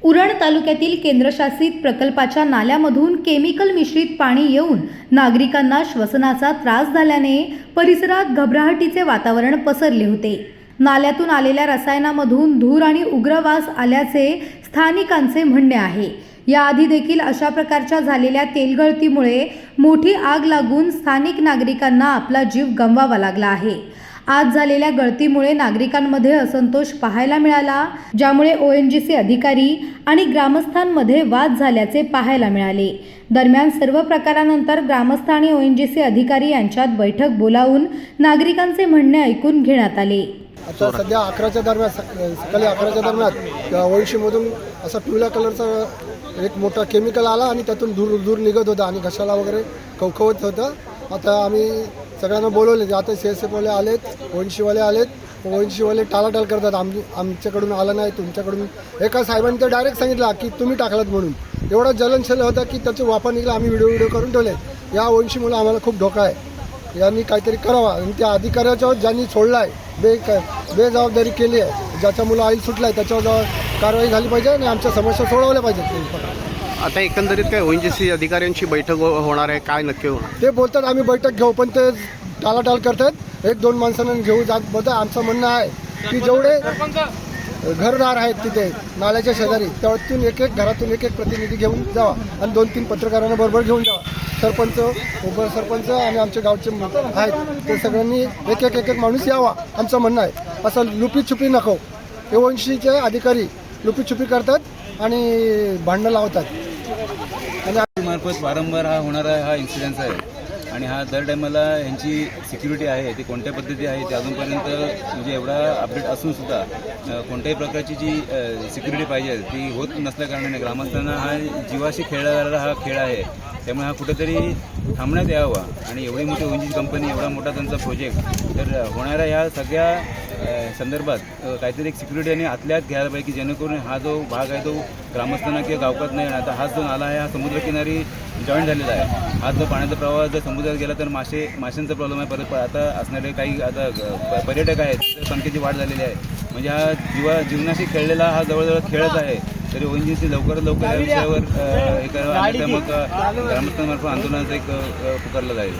उरण तालुक्यातील केंद्रशासित प्रकल्पाच्या नाल्यामधून केमिकल मिश्रित पाणी येऊन नागरिकांना श्वसनाचा त्रास झाल्याने परिसरात घबराहटीचे वातावरण पसरले होते। नाल्यातून आलेल्या रसायनामधून धूर आणि उग्र वास आल्याचे स्थानिकांचे म्हणणे आहे। याआधी देखील अशा प्रकारच्या झालेल्या तेलगळतीमुळे मोठी आग लागून स्थानिक नागरिकांना आपला जीव गमवावा लागला आहे। आज झालेल्या गळतीमुळे नागरिकांमध्ये असंतोष पाहायला मिळाला, ज्यामुळे ONGC अधिकारी आणि ग्रामस्थांमध्ये वाद झाल्याचे पाहायला मिळाले। दरम्यान सर्व प्रकारानंतर ग्रामस्थ आणि ONGC अधिकारी यांच्यात बैठक बोलावून नागरिकांचे म्हणणे ऐकून घेण्यात आले। आता सध्या 11च्या दरम्यान सकाळी 11च्या दरम्यान ONGCमधून असा पिवळ्या कलरचा एक मोठा केमिकल आला आणि त्यातून धूर निघत होता आणि घशाला वगैरे खवखवत होतं। आता आम्ही सगळ्यांना बोलवले, आता CSF वाले आलेत, ONGC वाले आलेत। ONGC वाले टाळाटाळ करतात, आमच्याकडून आलं नाही, तुमच्याकडून। एका साहेबांनी तर डायरेक्ट सांगितलं की तुम्ही टाकलात म्हणून। एवढा जलनशल होता की त्याचे वापर निघाला। आम्ही व्हिडिओ करून ठेवले। या ONGCमुळे आम्हाला खूप धोका आहे, यांनी काहीतरी करावा आणि त्या अधिकाऱ्याच्यावर ज्यांनी सोडला आहे बेजबाबदारी केली आहे, ज्याच्यामुळे आईल सुटला आहे त्याच्यावर कारवाई झाली पाहिजे आणि आमच्या समस्या सोडवल्या पाहिजेत। आता एकंदरीत काय ONGC अधिकाऱ्यांची बैठक होणार आहे, काय नक्की होणार? ते बोलतात आम्ही बैठक घेऊ, पण ते टाळाटाळ करतात। 1-2 माणसांना घेऊ जात बोलतात। आमचं म्हणणं आहे की जेवढे घरदार आहेत तिथे नाल्याच्या शेजारी, त्यातून एक घरातून एक प्रतिनिधी घेऊन जावा आणि 2-3 पत्रकारांना बरोबर घेऊन जावा। सरपंच, उपसरपंच आणि आमचे गावचे आहेत ते सगळ्यांनी एक माणूस यावा, आमचं म्हणणं आहे। असं लुपीछुपी नको। ONGCचे अधिकारी लुपीछुपी करतात आणि भांडणं लावतात आणि मार्फत वारंवार हा होणारा हा इन्सिडेंट आहे आणि हा दर टायमाला यांची सिक्युरिटी आहे ती कोणत्या पद्धती आहे ते अजूनपर्यंत म्हणजे एवढा अपडेट असून सुद्धा कोणत्याही प्रकारची जी सिक्युरिटी पाहिजे ती होत नसल्याकारणाने ग्रामस्थांना हा जीवाशी खेळला जाणारा हा खेळ आहे। त्यामुळे हा कुठेतरी थांबण्यात यावा आणि एवढी मोठी ONGC कंपनी, एवढा मोठा त्यांचा प्रोजेक्ट, तर होणाऱ्या ह्या सगळ्या संदर्भात काहीतरी एक सिक्युरिटी आणि आतल्या आत घ्यायला पाहिजे, की जेणेकरून हा जो भाग आहे तो ग्रामस्थांना किंवा गावकात नाही। आता हा जो नाला आहे हा समुद्रकिनारी जॉईंट झालेला आहे। हा जो पाण्याचा प्रवाह जर समुद्रात गेला तर माशांचा प्रॉब्लेम आहे। परत आता असणारे काही आता पर्यटक आहेत तर संख्येची वाढ झालेली आहे। म्हणजे हा जीवनाशी खेळलेला हा जवळजवळ खेळच आहे। तरी ONGC लवकरात लवकर या विषयावर एक मग ग्रामस्थांमार्फत आंदोलनाचं एक पुकारलं जाईल।